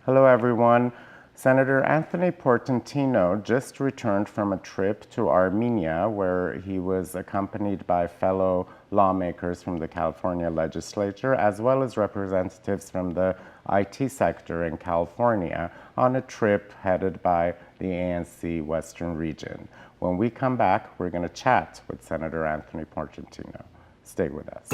Hello, everyone. Senator Anthony Portantino just returned from a trip to Armenia, where he was accompanied by fellow lawmakers from the California legislature, as well as representatives from the IT sector in California, on a trip headed by the ANC Western region. When we come back, we're going to chat with Senator Anthony Portantino. Stay with us.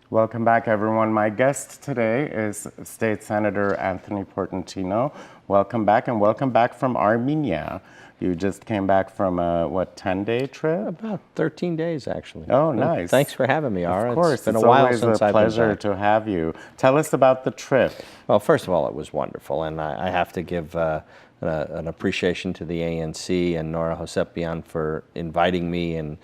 Welcome back, everyone. My guest today is State Senator Anthony Portantino. Welcome back, and welcome back from Armenia. You just came back from a, 10-day trip? About 13 days, actually. Oh, nice. Thanks for having me, Ara. Of course. It's been a while since I've been back. It's always a pleasure to have you. Tell us about the trip. Well, first of all, it was wonderful, and I have to give an appreciation to the ANC and Nora Hosepian for inviting me and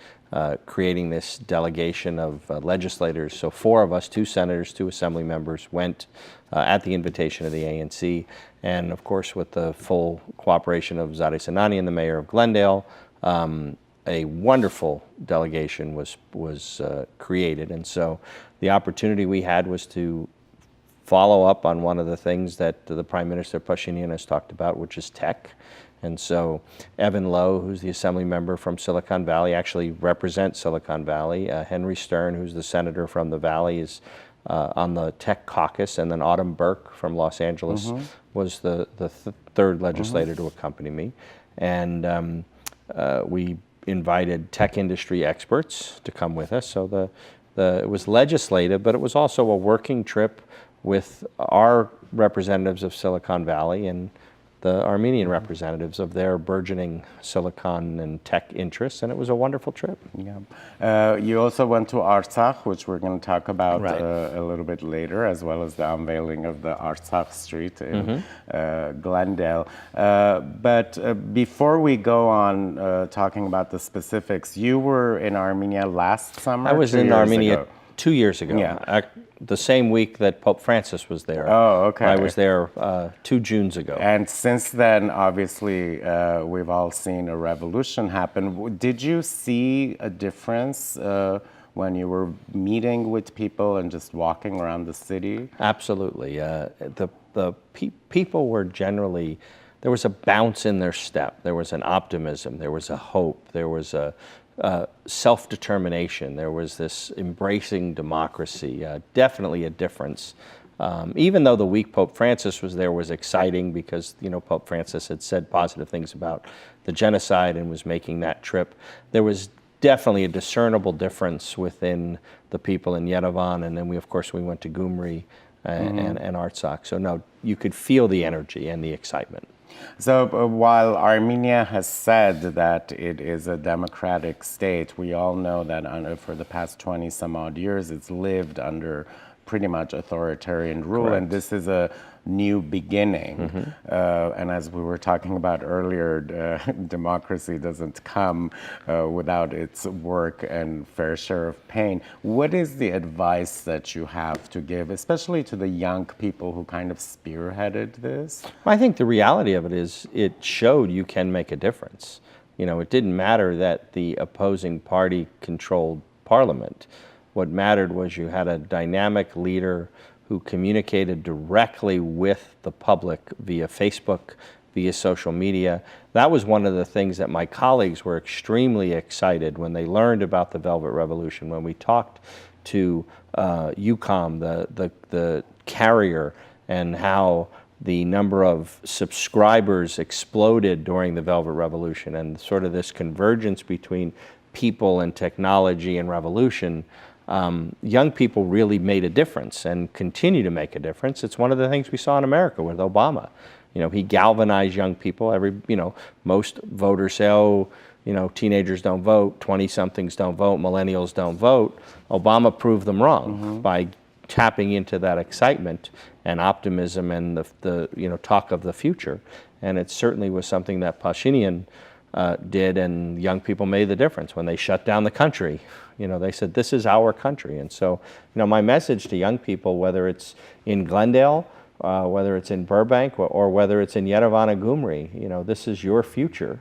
creating this delegation of legislators. So 4 of us, 2 senators, 2 assembly members, went at the invitation of the ANC, and of course with the full cooperation of Zadeh Sanani and the mayor of Glendale. A wonderful delegation was created, and so the opportunity we had was to follow up on one of the things that the Prime Minister Pashinyan has talked about, which is tech. And so Evan Lowe, who's the assembly member from Silicon Valley, actually represents Silicon Valley. Henry Stern, who's the senator from the Valley, is on the tech caucus. And then Autumn Burke from Los Angeles was the third legislator to accompany me. And we invited tech industry experts to come with us. So it was legislative, but it was also a working trip with our representatives of Silicon Valley and the Armenian representatives of their burgeoning silicon and tech interests, and it was a wonderful trip. Yeah. You also went to Artsakh, which we're going to talk about Right. A little bit later, as well as the unveiling of the Artsakh Street in Glendale. But before we go on talking about the specifics, you were in Armenia last summer? I was in Armenia 2 years ago. Yeah. The same week that Pope Francis was there. Oh, okay. I was there 2 Junes ago. And since then, obviously, we've all seen a revolution happen. Did you see a difference when you were meeting with people and just walking around the city? Absolutely. The people were generally, there was a bounce in their step. There was an optimism. There was a hope. There was a self-determination. There was this embracing democracy, definitely a difference. Even though the week Pope Francis was there was exciting because, Pope Francis had said positive things about the genocide and was making that trip, there was definitely a discernible difference within the people in Yerevan, and then we went to Gyumri and Artsakh. So no, you could feel the energy and the excitement. So while Armenia has said that it is a democratic state, we all know that for the past 20 some odd years, it's lived under pretty much authoritarian rule. Correct. And this is a new beginning. And as we were talking about earlier, democracy doesn't come without its work and fair share of pain. What is the advice that you have to give, especially to the young people who kind of spearheaded this? I think the reality of it is it showed you can make a difference. It didn't matter that the opposing party controlled parliament. What mattered was you had a dynamic leader who communicated directly with the public via Facebook, via social media. That was one of the things that my colleagues were extremely excited when they learned about the Velvet Revolution. When we talked to UCOM, the carrier, and how the number of subscribers exploded during the Velvet Revolution, and sort of this convergence between people and technology and revolution, young people really made a difference and continue to make a difference. It's one of the things we saw in America with Obama. He galvanized young people. Most voters say, teenagers don't vote, 20-somethings don't vote, millennials don't vote. Obama proved them wrong by tapping into that excitement and optimism and the talk of the future. And it certainly was something that Pashinyan did, and young people made the difference when they shut down the country. They said, this is our country. And so, my message to young people, whether it's in Glendale, whether it's in Burbank, or whether it's in Yerevan or Gyumri, this is your future,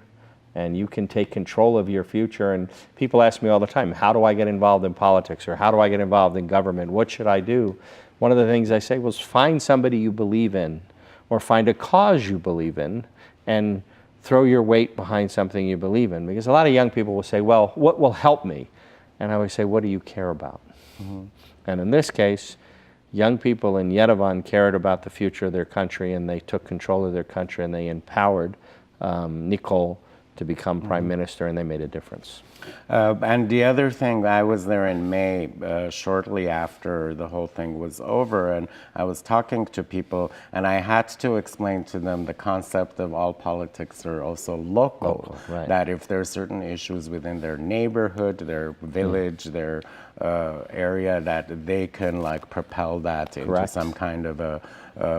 and you can take control of your future. And people ask me all the time, how do I get involved in politics, or how do I get involved in government? What should I do? One of the things I say was, find somebody you believe in, or find a cause you believe in, and throw your weight behind something you believe in. Because a lot of young people will say, well, what will help me? And I always say, what do you care about? And in this case, young people in Yerevan cared about the future of their country, and they took control of their country, and they empowered Nicole to become prime minister, and they made a difference. And the other thing, I was there in May, shortly after the whole thing was over, and I was talking to people, and I had to explain to them the concept of all politics are also local. Right. That if there are certain issues within their neighborhood, their village, their area, that they can propel that into Correct. some kind of a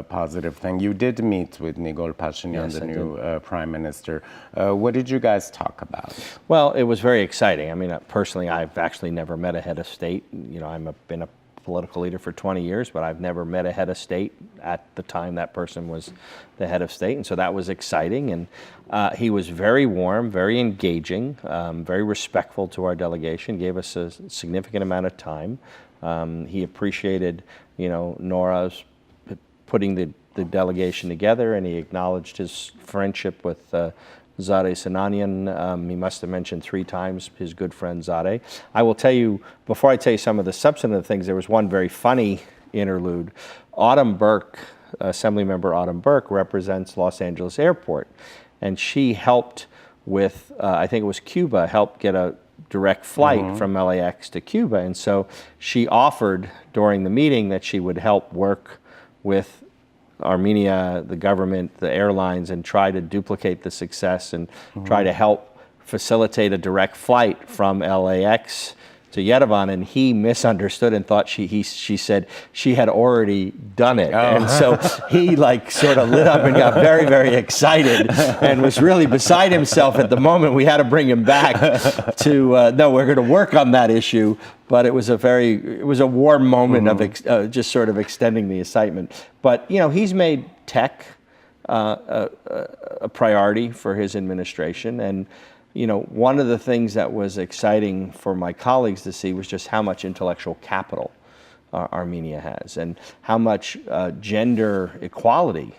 positive thing. You did meet with Nikol Pashinyan, Yes, the I new prime minister. What did you guys talk about? Well, it was very exciting. I mean, personally, I've actually never met a head of state. I've been a political leader for 20 years, but I've never met a head of state at the time that person was the head of state. And so that was exciting. And he was very warm, very engaging, very respectful to our delegation, gave us a significant amount of time. He appreciated, Nora's putting the delegation together, and he acknowledged his friendship with Zadeh Sinanian. He must have mentioned 3 times his good friend Zadeh. I will tell you, before I tell you some of the substantive things, there was one very funny interlude. Autumn Burke, Assemblymember Autumn Burke, represents Los Angeles Airport, and she helped with, I think it was Cuba, helped get a direct flight from LAX to Cuba. And so she offered during the meeting that she would help work with Armenia, the government, the airlines, and try to duplicate the success and try to help facilitate a direct flight from LAX to Yerevan. And he misunderstood and thought she said she had already done it. And so he sort of lit up and got very, very excited and was really beside himself at the moment. We had to bring him back to, no, we're going to work on that issue. But it was a warm moment of just sort of extending the excitement. But, he's made tech a priority for his administration. And, one of the things that was exciting for my colleagues to see was just how much intellectual capital Armenia has, and how much gender equality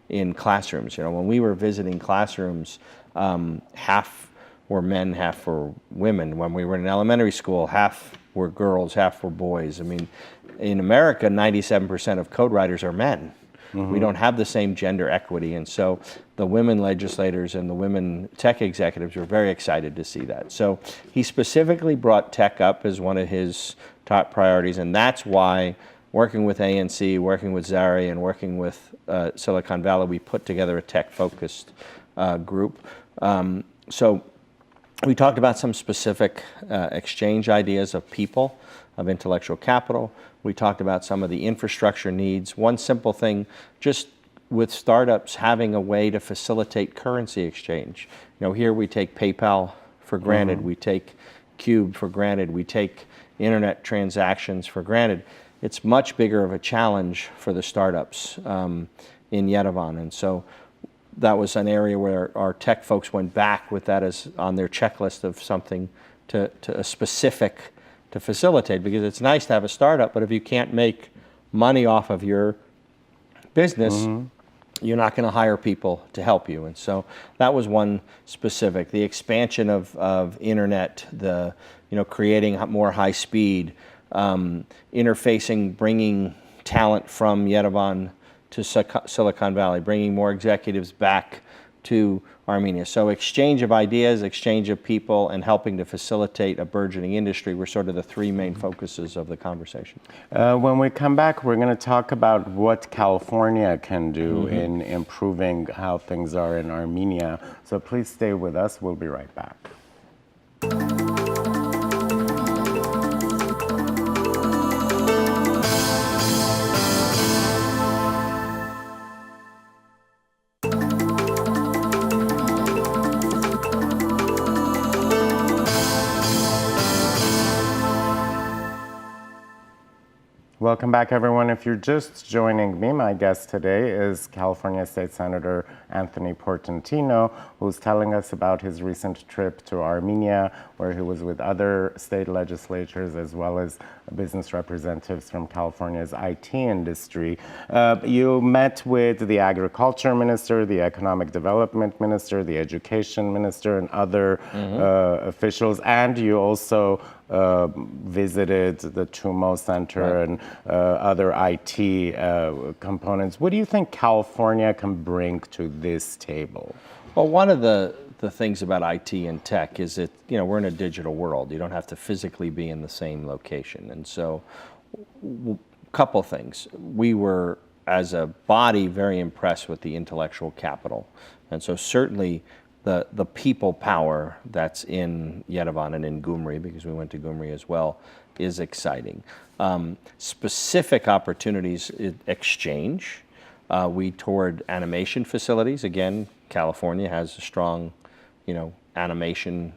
in classrooms. When we were visiting classrooms, half were men, half were women. When we were in elementary school, half were girls, half were boys. I mean, in America, 97% of code writers are men. We don't have the same gender equity, and so the women legislators and the women tech executives were very excited to see that. So he specifically brought tech up as one of his top priorities, and that's why, working with ANC, working with Zari, and working with Silicon Valley, we put together a tech-focused group. So we talked about some specific exchange ideas of people, of intellectual capital. We talked about some of the infrastructure needs. One simple thing, just with startups having a way to facilitate currency exchange. Here we take PayPal for granted, we take Cube for granted, we take internet transactions for granted. It's much bigger of a challenge for the startups in Yerevan. And so that was an area where our tech folks went back with that as on their checklist of something to a specific to facilitate, because it's nice to have a startup, but if you can't make money off of your business, you're not going to hire people to help you. And so that was one specific. The expansion of internet, the creating more high speed, interfacing, bringing talent from Yerevan to Silicon Valley, bringing more executives back to Armenia. So exchange of ideas, exchange of people, and helping to facilitate a burgeoning industry were sort of the 3 main focuses of the conversation. When we come back, we're going to talk about what California can do in improving how things are in Armenia. So please stay with us. We'll be right back. Welcome back, everyone. If you're just joining me, my guest today is California State Senator Anthony Portantino, who's telling us about his recent trip to Armenia, where he was with other state legislatures as well as business representatives from California's IT industry. You met with the Agriculture Minister, the Economic Development Minister, the Education Minister, and other officials, and you also visited the TUMO Center and other IT components. What do you think California can bring to this table? Well, one of the things about IT and tech is that, we're in a digital world. You don't have to physically be in the same location. And so, couple things. We were, as a body, very impressed with the intellectual capital. And so certainly the people power that's in Yerevan and in Gyumri, because we went to Gyumri as well, is exciting. Specific opportunities, exchange. We toured animation facilities. Again, California has a strong, animation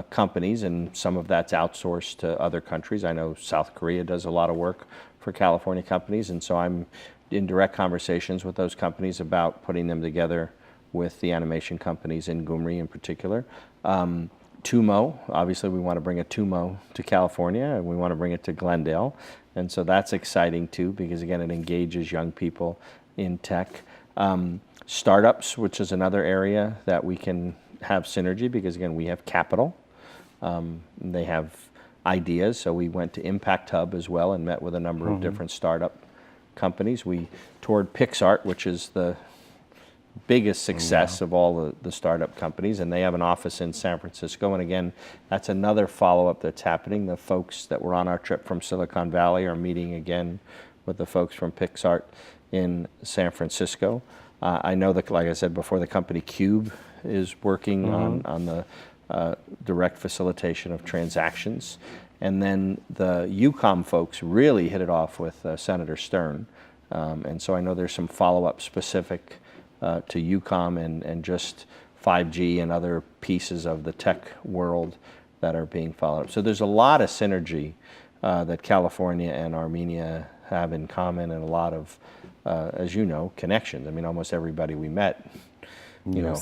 companies, and some of that's outsourced to other countries. I know South Korea does a lot of work for California companies, and so I'm in direct conversations with those companies about putting them together with the animation companies in Gyumri in particular. TUMO, obviously we want to bring a TUMO to California, and we want to bring it to Glendale. And so that's exciting too, because again, it engages young people in tech. Startups, which is another area that we can have synergy, because again, we have capital. They have ideas, so we went to Impact Hub as well and met with a number of different startup companies. We toured PixArt, which is the biggest success of all the startup companies, and they have an office in San Francisco. And again, that's another follow-up that's happening. The folks that were on our trip from Silicon Valley are meeting again with the folks from PixArt in San Francisco. I know that, like I said before, the company Cube is working on the direct facilitation of transactions. And then the UCOM folks really hit it off with Senator Stern. And so I know there's some follow-up specific to UCOM and just 5G and other pieces of the tech world that are being followed up. So there's a lot of synergy that California and Armenia have in common, and a lot of, as you know, connections. I mean, almost everybody we met knew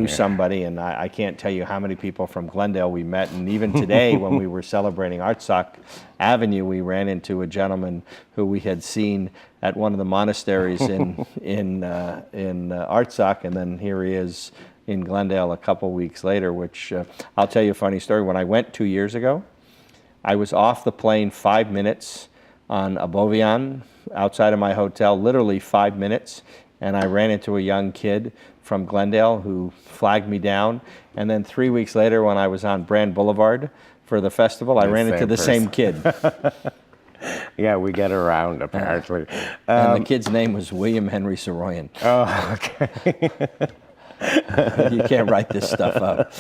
somebody, and I can't tell you how many people from Glendale we met. And even today, when we were celebrating Artsakh Avenue, we ran into a gentleman who we had seen at one of the monasteries in Artsakh, and then here he is in Glendale a couple weeks later. Which I'll tell you a funny story. When I went 2 years ago, I was off the plane 5 minutes on Abovian outside of my hotel, literally 5 minutes, and I ran into a young kid from Glendale who flagged me down. And then 3 weeks later, when I was on Brand Boulevard for the festival, I ran into the same kid. Yeah, we get around, apparently. And the kid's name was William Henry Soroyan. Oh, okay. You can't write this stuff up.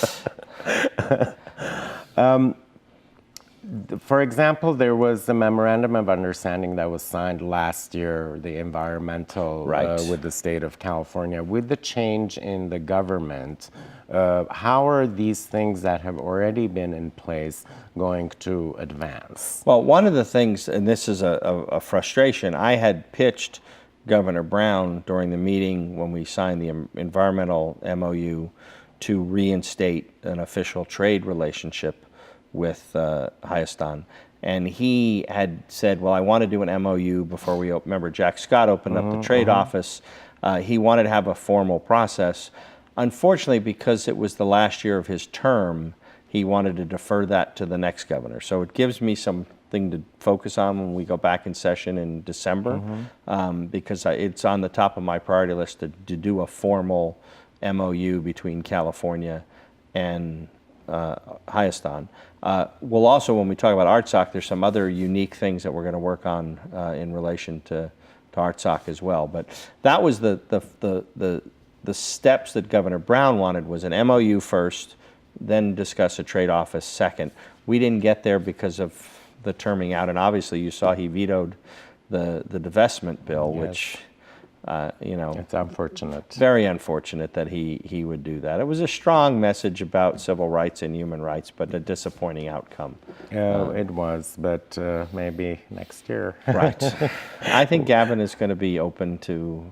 For example, there was a memorandum of understanding that was signed last year, the environmental, with the state of California. With the change in the government, how are these things that have already been in place going to advance? Well, one of the things, and this is a frustration, I had pitched Governor Brown during the meeting when we signed the environmental MOU to reinstate an official trade relationship with Hayastan. And he had said, well, I want to do an MOU before we open. Remember, Jack Scott opened up the trade office. He wanted to have a formal process. Unfortunately, because it was the last year of his term, he wanted to defer that to the next governor. So it gives me something to focus on when we go back in session in December, because it's on the top of my priority list to do a formal MOU between California and Hayastan. We'll also, when we talk about Artsakh, there's some other unique things that we're going to work on in relation to Artsakh as well. But that was the steps that Governor Brown wanted, was an MOU first, then discuss a trade office second. We didn't get there because of the terming out, and obviously you saw he vetoed the divestment bill, which It's unfortunate. Very unfortunate that he would do that. It was a strong message about civil rights and human rights, but a disappointing outcome. It was, but maybe next year. Right. I think Gavin is going to be open to,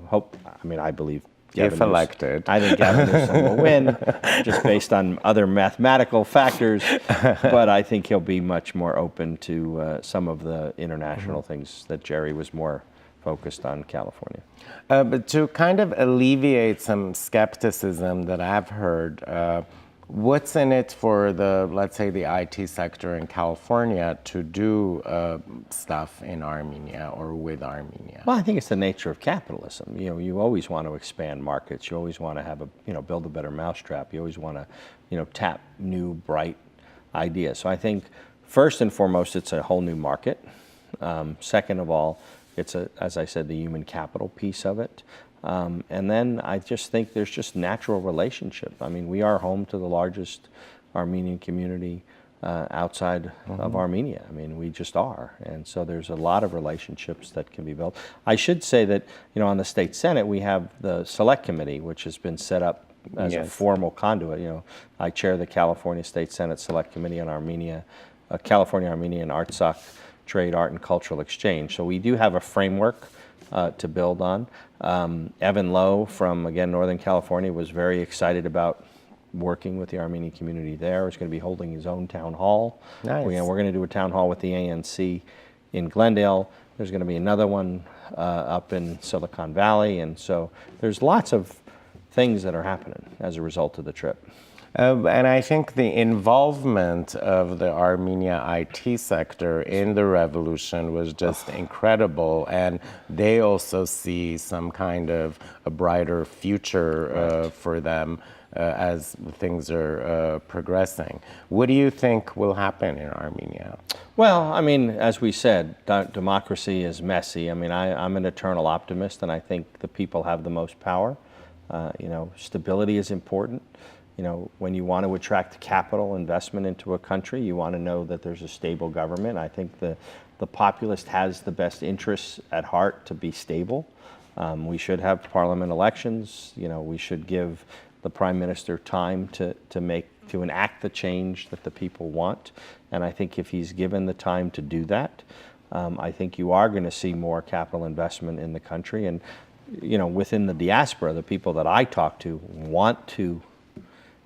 hope. I mean, I believe Gavin If elected. I think Gavin Newsom will win, just based on other mathematical factors. But I think he'll be much more open to some of the international things that Jerry was more focused on California. But to kind of alleviate some skepticism that I've heard, what's in it for let's say, the IT sector in California to do stuff in Armenia or with Armenia? Well, I think it's the nature of capitalism. You always want to expand markets. You always want to have build a better mousetrap. You always want to, tap new, bright ideas. So I think first and foremost, it's a whole new market. Second of all, it's as I said, the human capital piece of it. And then I just think there's just natural relationship. I mean, we are home to the largest Armenian community outside of Armenia. I mean, we just are. And so there's a lot of relationships that can be built. I should say that, on the state Senate, we have the Select Committee, which has been set up as a formal conduit. I chair the California State Senate Select Committee on Armenia, California, Armenia, and ARTSOC, Trade, Art, and Cultural Exchange. So we do have a framework to build on. Evan Lowe from, again, Northern California was very excited about working with the Armenian community there. He's going to be holding his own town hall. Nice. We're going to do a town hall with the ANC in Glendale. There's going to be another one up in Silicon Valley. And so there's lots of things that are happening as a result of the trip. And I think the involvement of the Armenia IT sector in the revolution was just incredible. And they also see some kind of a brighter future for them as things are progressing. What do you think will happen in Armenia? Well, I mean, as we said, democracy is messy. I mean, I'm an eternal optimist, and I think the people have the most power. Stability is important. When you want to attract capital investment into a country, you want to know that there's a stable government. I think the populist has the best interests at heart to be stable. We should have parliament elections. We should give the prime minister time to enact the change that the people want. And I think if he's given the time to do that, I think you are going to see more capital investment in the country. And within the diaspora, the people that I talk to want to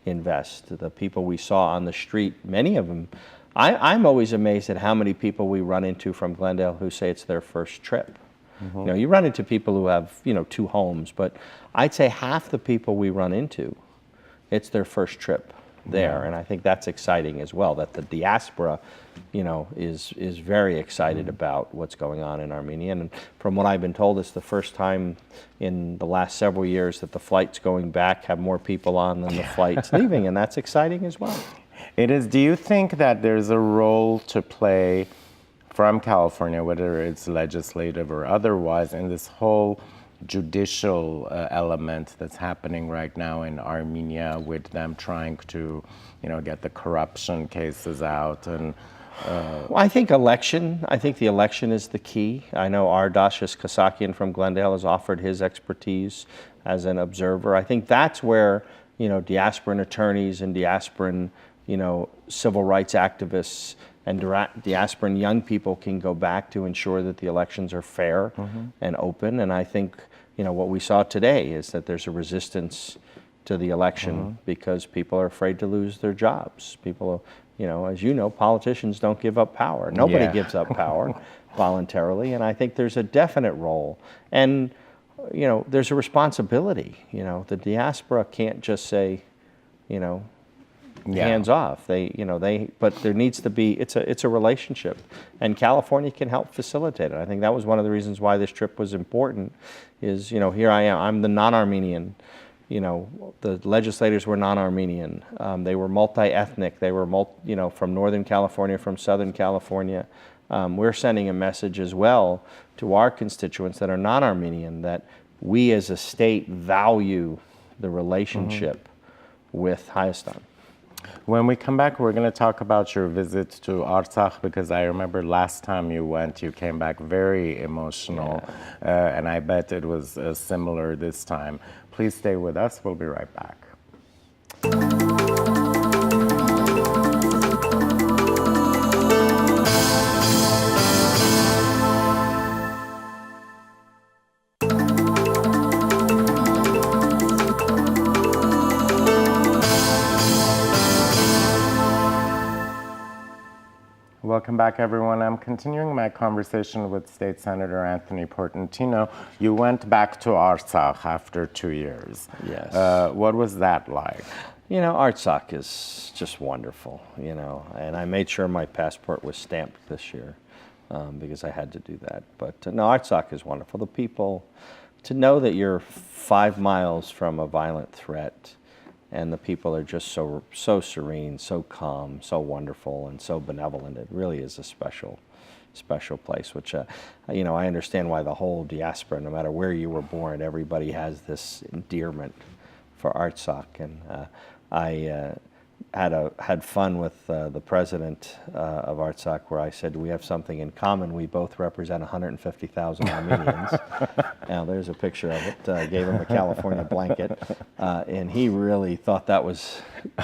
invest. The people we saw on the street, many of them, I'm always amazed at how many people we run into from Glendale who say it's their first trip. You run into people who have, 2 homes, but I'd say half the people we run into, it's their first trip there. And I think that's exciting as well, that the diaspora, is very excited about what's going on in Armenia. And from what I've been told, it's the first time in the last several years that the flights going back have more people on than the flights leaving, and that's exciting as well. It is. Do you think that there's a role to play from California, whether it's legislative or otherwise, in this whole judicial element that's happening right now in Armenia, with them trying to, get the corruption cases out? And well, I think the election is the key. I know Ardashis Kasakian from Glendale has offered his expertise as an observer. I think that's where, diasporan attorneys and diasporan, civil rights activists and diasporan young people can go back to ensure that the elections are fair and open. And I think, what we saw today is that there's a resistance to the election because people are afraid to lose their jobs. People, as you know, politicians don't give up power. Nobody gives up power voluntarily. And I think there's a definite role. And, there's a responsibility. The diaspora can't just say, hands off. But there needs to be, it's a relationship, and California can help facilitate it. I think that was one of the reasons why this trip was important, is, here I am, I'm the non-Armenian, the legislators were non-Armenian, they were multi-ethnic, they were from Northern California, from Southern California. We're sending a message as well to our constituents that are non-Armenian, that we as a state value the relationship with Hayastan. When we come back, we're going to talk about your visit to Artsakh, because I remember last time you went, you came back very emotional, and I bet it was similar this time. Please stay with us. We'll be right back. Welcome back, everyone. I'm continuing my conversation with State Senator Anthony Portantino. You went back to Artsakh after 2 years. Yes. What was that like? You know, Artsakh is just wonderful, you know, and I made sure my passport was stamped this year because I had to do that. But no, Artsakh is wonderful. The people, to know that you're 5 miles from a violent threat, and the people are just so serene, so calm, so wonderful, and so benevolent. It really is a special place, which, you know, I understand why the whole diaspora, no matter where you were born, everybody has this endearment for Artsakh. And I had fun with the president of Artsakh, where I said, we have something in common. We both represent 150,000 Armenians. Now, there's a picture of it. Gave him a California blanket. And he really thought that was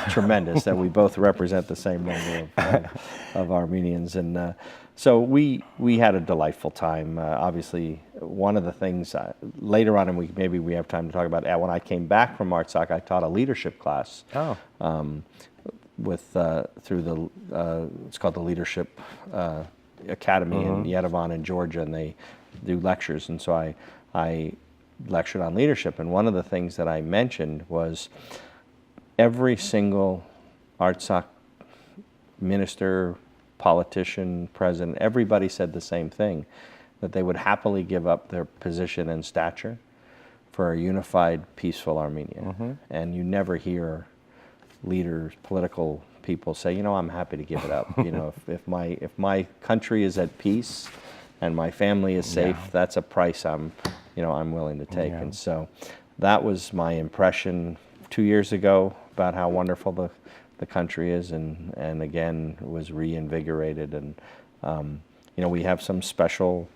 tremendous, that we both represent the same number of Armenians. And so we had a delightful time. Obviously, one of the things later on, and maybe we have time to talk about, when I came back from Artsakh, I taught a leadership class. Oh. Through the it's called the Leadership Academy in Yerevan in Georgia, and they do lectures. And so I lectured on leadership, and one of the things that I mentioned was every single Artsakh minister, politician, president, everybody said the same thing, that they would happily give up their position and stature for a unified, peaceful Armenia. And you never hear leaders, political people say, you know, I'm happy to give it up. You know, if my country is at peace and my family is safe, that's a price I'm willing to take. And so that was my impression 2 years ago about how wonderful the country is, and again was reinvigorated. And you know, we have some special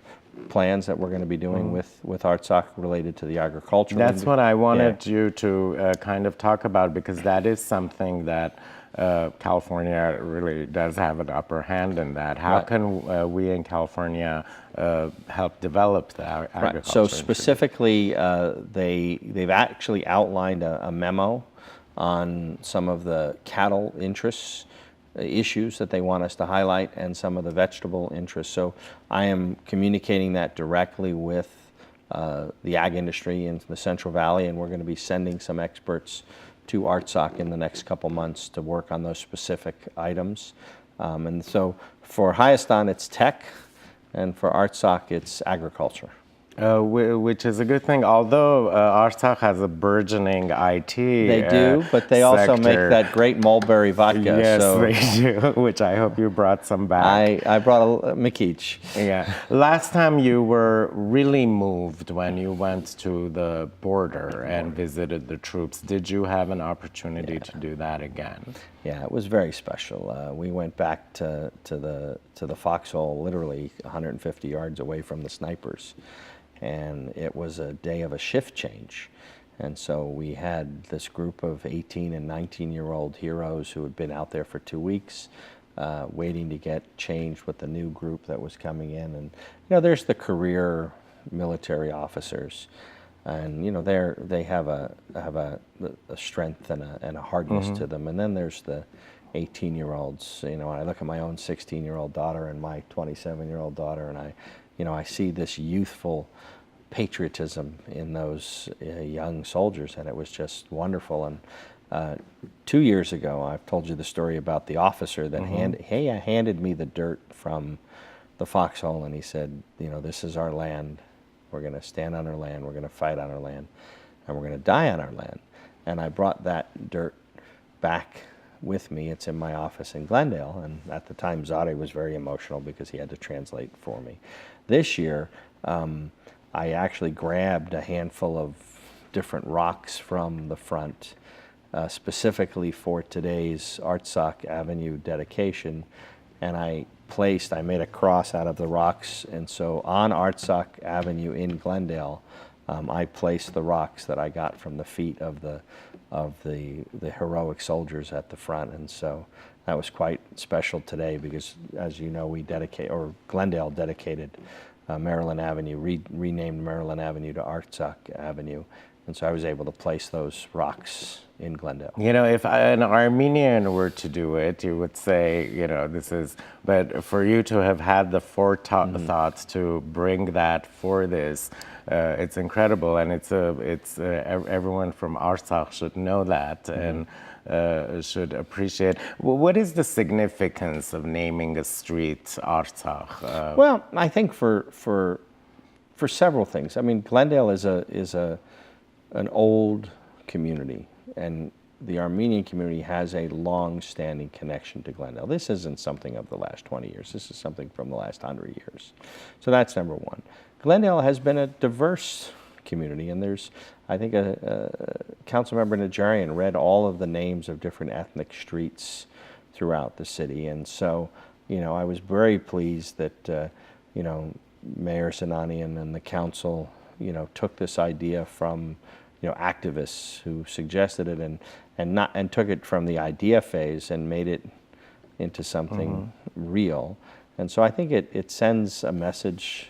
plans that we're going to be doing with Artsakh related to the agriculture. That's what I wanted you to kind of talk about, because that is something that California really does have an upper hand in that. How can we in California help develop the agriculture? Right. So specifically, they've actually outlined a memo on some of the cattle interests, issues that they want us to highlight, and some of the vegetable interests. So I am communicating that directly with the ag industry in the Central Valley, and we're going to be sending some experts to Artsakh in the next couple months to work on those specific items. And so for Hayastan, it's tech, and for Artsakh, it's agriculture. Which is a good thing, although Artsakh has a burgeoning IT They do, but they also make that great mulberry vodka. Yes, so they do, which I hope you brought some back. I brought a Mikich. Yeah. Last time you were really moved when you went to the border and visited the troops. Did you have an opportunity to do that again? Yeah, it was very special. We went back to the foxhole, literally 150 yards away from the snipers. And it was a day of a shift change. And so we had this group of 18 and 19-year-old heroes who had been out there for 2 weeks, waiting to get changed with the new group that was coming in. And, you know, there's the career military officers. And, you know, they have a strength and a hardness to them. And then there's the 18-year-olds. You know, I look at my own 16-year-old daughter and my 27-year-old daughter, and I see this youthful patriotism in those young soldiers, and it was just wonderful. And 2 years ago, I've told you the story about the officer that handed me the dirt from the foxhole, and he said, you know, this is our land. We're going to stand on our land. We're going to fight on our land, and we're going to die on our land. And I brought that dirt back with me. It's in my office in Glendale, and at the time Zade was very emotional because he had to translate for me. This year, I actually grabbed a handful of different rocks from the front specifically for today's Artsakh Avenue dedication, and I made a cross out of the rocks, and so on Artsakh Avenue in Glendale, I placed the rocks that I got from the feet of the heroic soldiers at the front, and so that was quite special today because, as you know, Glendale dedicated Maryland Avenue, renamed Maryland Avenue to Artsakh Avenue, and so I was able to place those rocks in Glendale. You know, if an Armenian were to do it, you would say, you know, but for you to have had the forethoughts to bring that for this, it's incredible, and everyone from Artsakh should know that and should appreciate. What is the significance of naming a street Artsakh? Well, I think for several things. I mean, Glendale is an old community, and the Armenian community has a long-standing connection to Glendale. This isn't something of the last 20 years. This is something from the last 100 years. So that's number one. Glendale has been a diverse community, and there's, I think, a Councilmember Najarian read all of the names of different ethnic streets throughout the city, and so, you know, I was very pleased that, you know, Mayor Sinanian and the council, you know, took this idea from, you know, activists who suggested it and took it from the idea phase and made it into something real. And so I think it sends a message,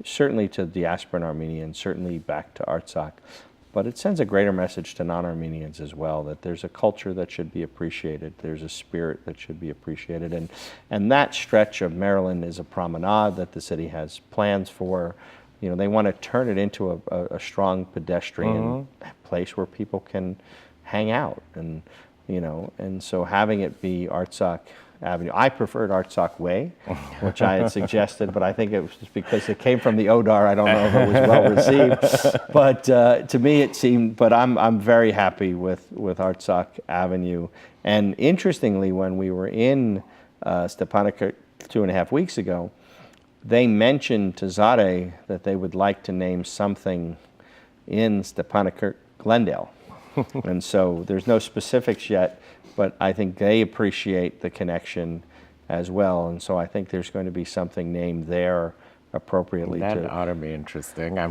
certainly to diasporan Armenians, certainly back to Artsakh, but it sends a greater message to non-Armenians as well, that there's a culture that should be appreciated, there's a spirit that should be appreciated, and that stretch of Maryland is a promenade that the city has plans for. You know, they want to turn it into a strong pedestrian place where people can hang out, and, you know, and so having it be Artsakh Avenue. I preferred Artsakh Way, which I had suggested, but I think it was just because it came from the Odar. I don't know if it was well received, but to me it seemed. But I'm very happy with Artsakh Avenue. And interestingly, when we were in Stepanakert 2.5 weeks ago, they mentioned to Zade that they would like to name something in Stepanakert Glendale. And so there's no specifics yet, but I think they appreciate the connection as well. And so I think there's going to be something named there appropriately. That ought to be interesting. I'm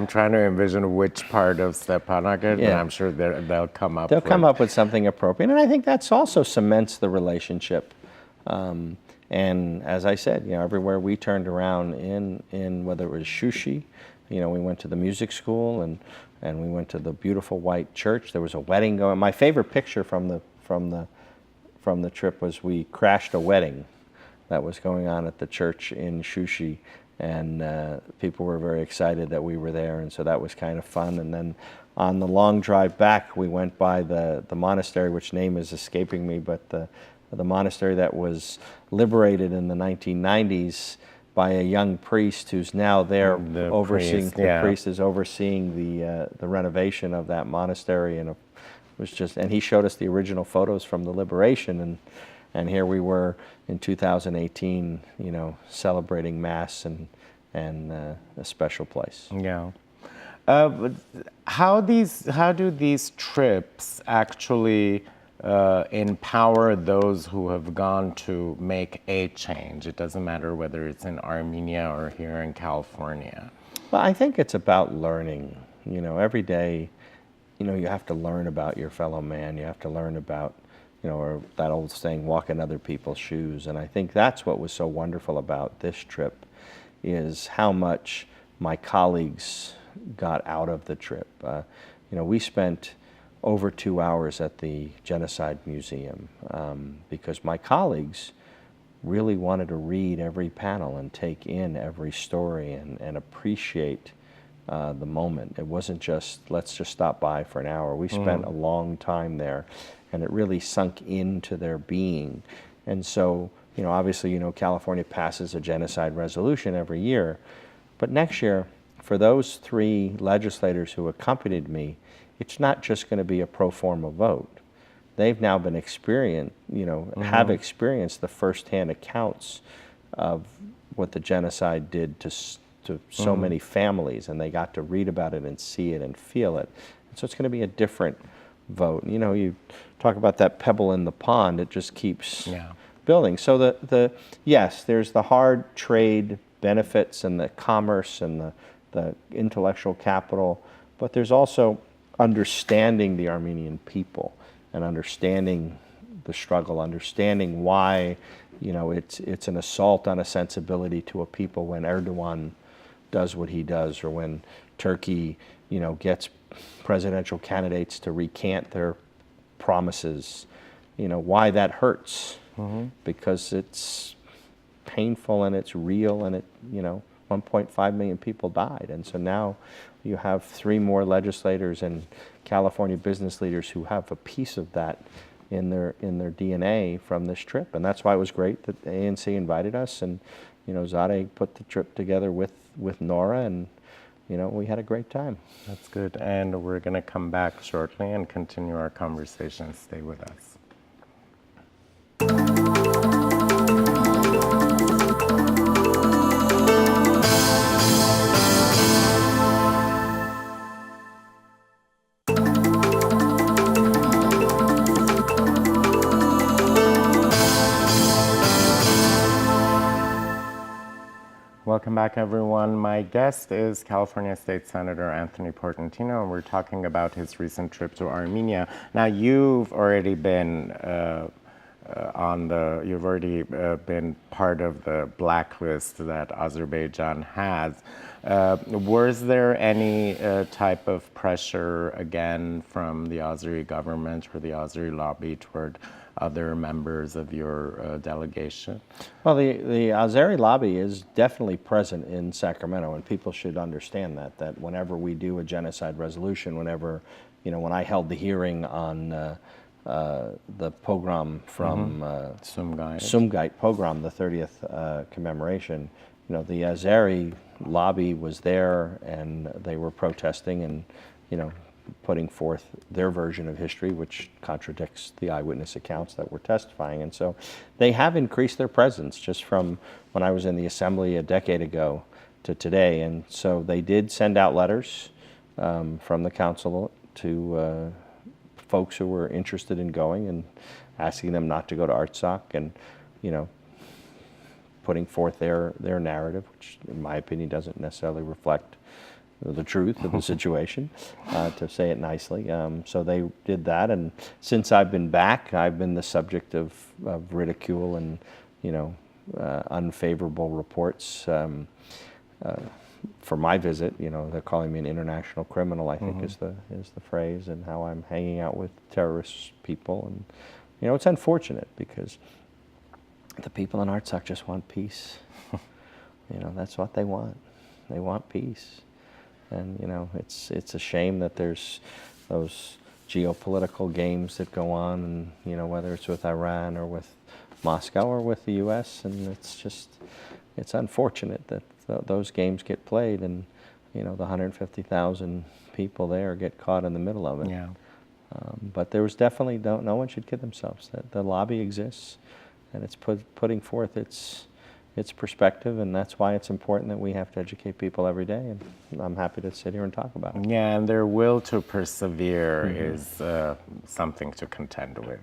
trying to envision which part of Stepanakert, and I'm sure they'll come up. They'll come up with something appropriate, and I think that's also cements the relationship. And as I said, you know, everywhere we turned around in whether it was Shushi, you know, we went to the music school and we went to the beautiful white church. There was a wedding going. My favorite picture from the trip was we crashed a wedding that was going on at the church in Shushi, and people were very excited that we were there, and so that was kind of fun. And then on the long drive back, we went by the monastery, which name is escaping me, but the monastery that was liberated in the 1990s by a young priest who's now there overseeing. The priest is overseeing the renovation of that monastery, and it was just. And he showed us the original photos from the liberation, and here we were in 2018, you know, celebrating Mass and a special place. Yeah. How do these trips actually empower those who have gone to make a change? It doesn't matter whether it's in Armenia or here in California. Well, I think it's about learning. You know, every day, you know, you have to learn about your fellow man. You have to learn about, you know, or that old saying, walk in other people's shoes. And I think that's what was so wonderful about this trip, is how much my colleagues got out of the trip. You know, we spent over 2 hours at the Genocide Museum because my colleagues really wanted to read every panel and take in every story and appreciate the moment. It wasn't just, let's just stop by for an hour. We spent a long time there, and it really sunk into their being. And so, you know, obviously, you know, California passes a genocide resolution every year, but next year, for those 3 legislators who accompanied me, it's not just going to be a pro forma vote. They've now been have experienced the firsthand accounts of what the genocide did to so many families, and they got to read about it and see it and feel it. And so it's going to be a different vote. You know, you talk about that pebble in the pond, it just keeps Yeah. building. So yes, there's the hard trade benefits and the commerce and the intellectual capital, but there's also understanding the Armenian people and understanding the struggle, understanding why, you know, it's an assault on a sensibility to a people when Erdogan does what he does, or when Turkey, you know, gets presidential candidates to recant their promises, you know, why that hurts. Because it's painful and it's real, and it, you know, 1.5 million people died. And so now you have 3 more legislators and California business leaders who have a piece of that in their DNA from this trip. And that's why it was great that the ANC invited us, and, you know, Zadeh put the trip together with Nora, and, you know, we had a great time. That's good. And we're going to come back shortly and continue our conversation. Stay with us. Welcome back, everyone. My guest is California State Senator Anthony Portantino, and we're talking about his recent trip to Armenia. Now, you've already been been part of the blacklist that Azerbaijan has. Was there any type of pressure, again, from the Azeri government or the Azeri lobby toward other members of your delegation? Well, the Azeri lobby is definitely present in Sacramento, and people should understand that whenever we do a genocide resolution, whenever, you know, when I held the hearing on the pogrom from Sumgait pogrom, the 30th commemoration, you know, the Azeri lobby was there, and they were protesting and, you know, putting forth their version of history, which contradicts the eyewitness accounts that were testifying. And so they have increased their presence just from when I was in the assembly a decade ago to today. And so they did send out letters from the council to folks who were interested in going, and asking them not to go to Artsakh, and, you know, putting forth their narrative, which in my opinion doesn't necessarily reflect the truth of the situation, to say it nicely. So they did that, and since I've been back, I've been the subject of ridicule and, you know, unfavorable reports for my visit. You know, they're calling me an international criminal, I think is the phrase, and how I'm hanging out with terrorist people. And, you know, it's unfortunate because the people in Artsakh just want peace. You know, that's what they want. They want peace. And, you know, it's a shame that there's those geopolitical games that go on, and, you know, whether it's with Iran or with Moscow or with the U.S., and it's unfortunate that those games get played, and, you know, the 150,000 people there get caught in the middle of it. Yeah. But there was definitely, no one should kid themselves. That the lobby exists, and it's putting forth its perspective, and that's why it's important that we have to educate people every day, and I'm happy to sit here and talk about it. Yeah, and their will to persevere is something to contend with.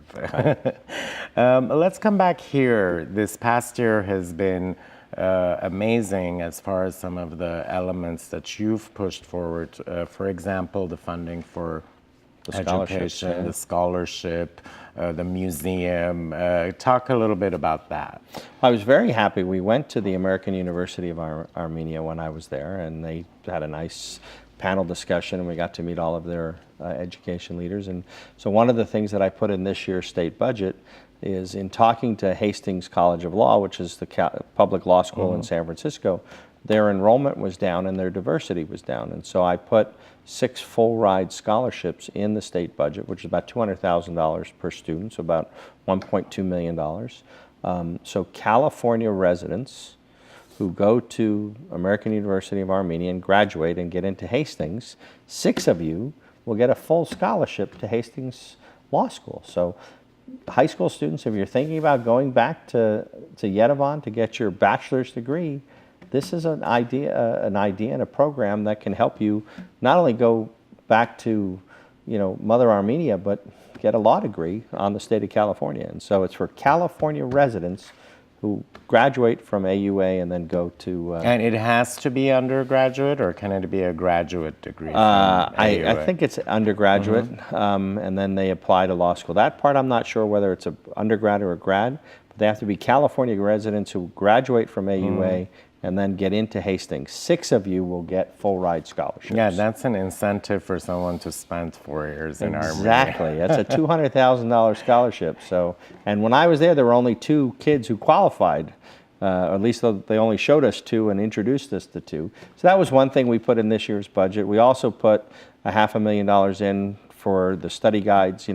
Let's come back here. This past year has been amazing as far as some of the elements that you've pushed forward. For example, the funding for education, the scholarship, the museum. Talk a little bit about that. I was very happy. We went to the American University of Armenia when I was there, and they had a nice panel discussion, and we got to meet all of their education leaders. And so one of the things that I put in this year's state budget is, in talking to Hastings College of Law, which is the public law school in San Francisco, their enrollment was down and their diversity was down. And so I put 6 full-ride scholarships in the state budget, which is about $200,000 per student, so about $1.2 million. So California residents who go to American University of Armenia and graduate and get into Hastings, 6 of you will get a full scholarship to Hastings Law School. So high school students, if you're thinking about going back to Yerevan to get your bachelor's degree, this is an idea and a program that can help you not only go back to Mother Armenia, but get a law degree on the state of California. And so it's for California residents who graduate from AUA and then go to... And it has to be undergraduate, or can it be a graduate degree from I AUA? think it's undergraduate, and then they apply to law school. That part I'm not sure whether it's an undergrad or a grad, but they have to be California residents who graduate from AUA and then get into Hastings. 6 of you will get full ride scholarships. Yeah, that's an incentive for someone to spend 4 years in Armenia. Exactly. That's a $200,000 scholarship. So, and when I was there were only 2 kids who qualified. At least they only showed us 2 and introduced us to 2. So that was one thing we put in this year's budget. We also put $500,000 in for the study guides.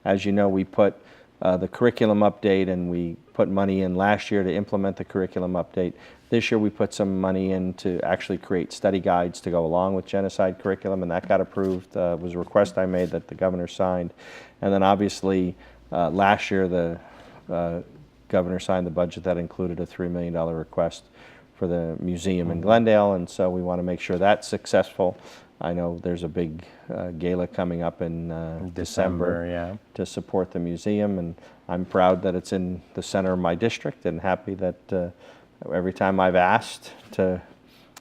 As you know, we put the curriculum update, and we put money in last year to implement the curriculum update. This year we put some money in to actually create study guides to go along with genocide curriculum, and that got approved. It was a request I made that the governor signed. And then obviously last year the governor signed the budget that included a $3 million request for the museum in Glendale, and so we want to make sure that's successful. I know there's a big gala coming up in December to support the museum, and I'm proud that it's in the center of my district, and happy that every time I've asked to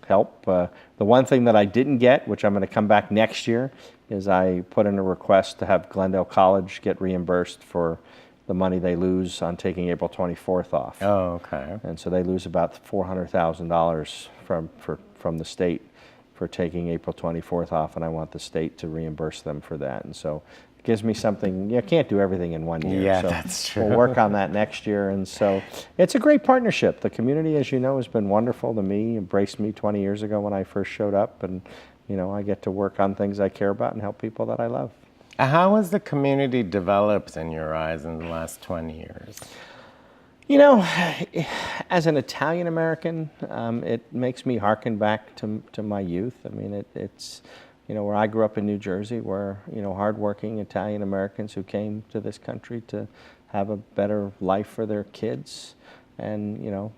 help. The one thing that I didn't get, which I'm going to come back next year, is I put in a request to have Glendale College get reimbursed for the money they lose on taking April 24th off. Oh, okay. And so they lose about $400,000 from the state for taking April 24th off, and I want the state to reimburse them for that. And so it gives me something. You can't do everything in one year. Yeah, so that's true. We'll work on that next year. And so it's a great partnership. The community, as you know, has been wonderful to me, embraced me 20 years ago when I first showed up, and I get to work on things I care about and help people that I love. How has the community developed in your eyes in the last 20 years? As an Italian American, it makes me hearken back to my youth. I mean, it's where I grew up in New Jersey, where hardworking Italian Americans who came to this country to have a better life for their kids, and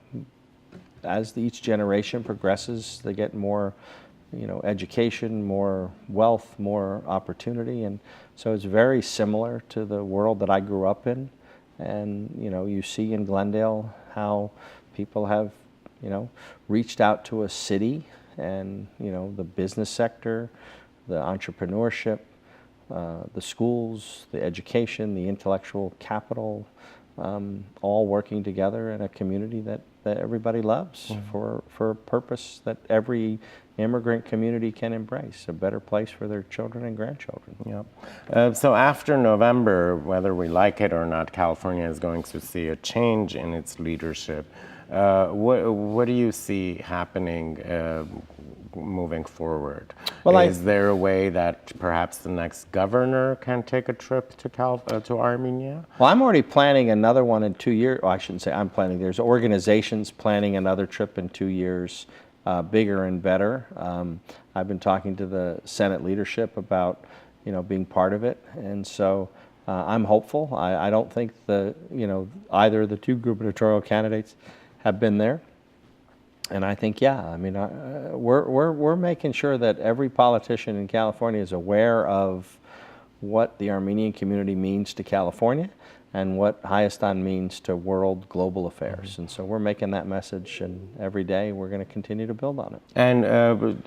as each generation progresses, they get more education, more wealth, more opportunity, and so it's very similar to the world that I grew up in. And you see in Glendale how people have reached out to a city, and the business sector, the entrepreneurship, the schools, the education, the intellectual capital, all working together in a community that everybody loves for a purpose that every immigrant community can embrace, a better place for their children and grandchildren. Yep. So after November, whether we like it or not, California is going to see a change in its leadership. What do you see happening moving forward? Well, is there a way that perhaps the next governor can take a trip to Armenia? Well, I'm already planning another one in 2 years. Well, I shouldn't say I'm planning. There's organizations planning another trip in 2 years, bigger and better. I've been talking to the Senate leadership about being part of it, and so I'm hopeful. I don't think either of the 2 gubernatorial candidates have been there. And I think, we're making sure that every politician in California is aware of what the Armenian community means to California and what Hayastan means to world global affairs. And so we're making that message, and every day we're going to continue to build on it. And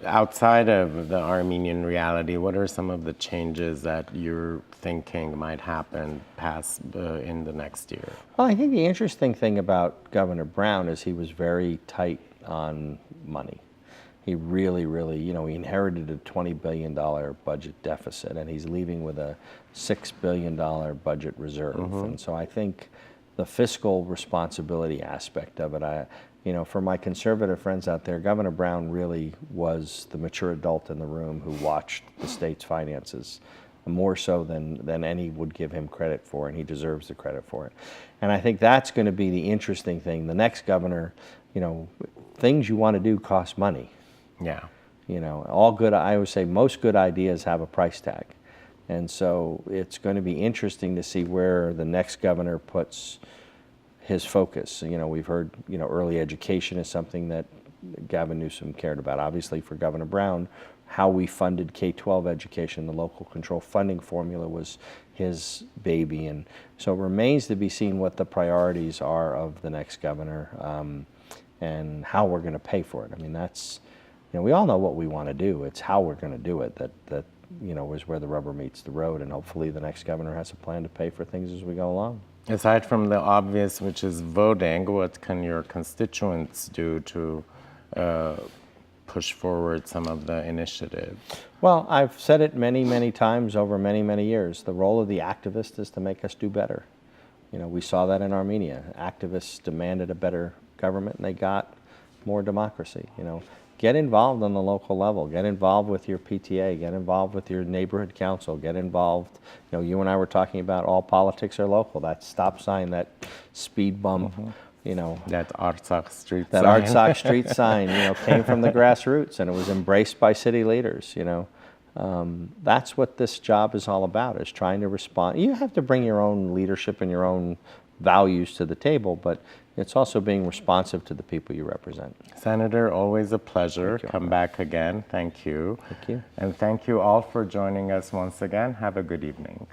outside of the Armenian reality, what are some of the changes that you're thinking might happen in the next year? Well, I think the interesting thing about Governor Brown is he was very tight on money. He really, he inherited a $20 billion budget deficit, and he's leaving with a $6 billion budget reserve. And so I think the fiscal responsibility aspect of it, for my conservative friends out there, Governor Brown really was the mature adult in the room who watched the state's finances more so than any would give him credit for, and he deserves the credit for it. And I think that's going to be the interesting thing. The next governor, things you want to do cost money. Yeah. All good, I always say most good ideas have a price tag. And so it's going to be interesting to see where the next governor puts his focus. We've heard, early education is something that Gavin Newsom cared about. Obviously for Governor Brown, how we funded K-12 education. The local control funding formula was his baby, and so it remains to be seen what the priorities are of the next governor, and how we're going to pay for it. I mean, that's, we all know what we want to do. It's how we're going to do it that is where the rubber meets the road, and hopefully the next governor has a plan to pay for things as we go along. Aside from the obvious, which is voting, what can your constituents do to push forward some of the initiatives? Well, I've said it many, many times over many, many years. The role of the activist is to make us do better. We saw that in Armenia. Activists demanded a better government, and they got more democracy. Get involved on the local level. Get involved with your PTA. Get involved with your neighborhood council. Get involved. You and I were talking about all politics are local. That stop sign, that speed bump, That Artsakh Street that sign. Artsakh Street sign, came from the grassroots, and it was embraced by city leaders. That's what this job is all about, is trying to respond. You have to bring your own leadership and your own values to the table, but it's also being responsive to the people you represent. Senator, always a pleasure. You, Come back again. Thank you. Thank you. And thank you all for joining us once again. Have a good evening.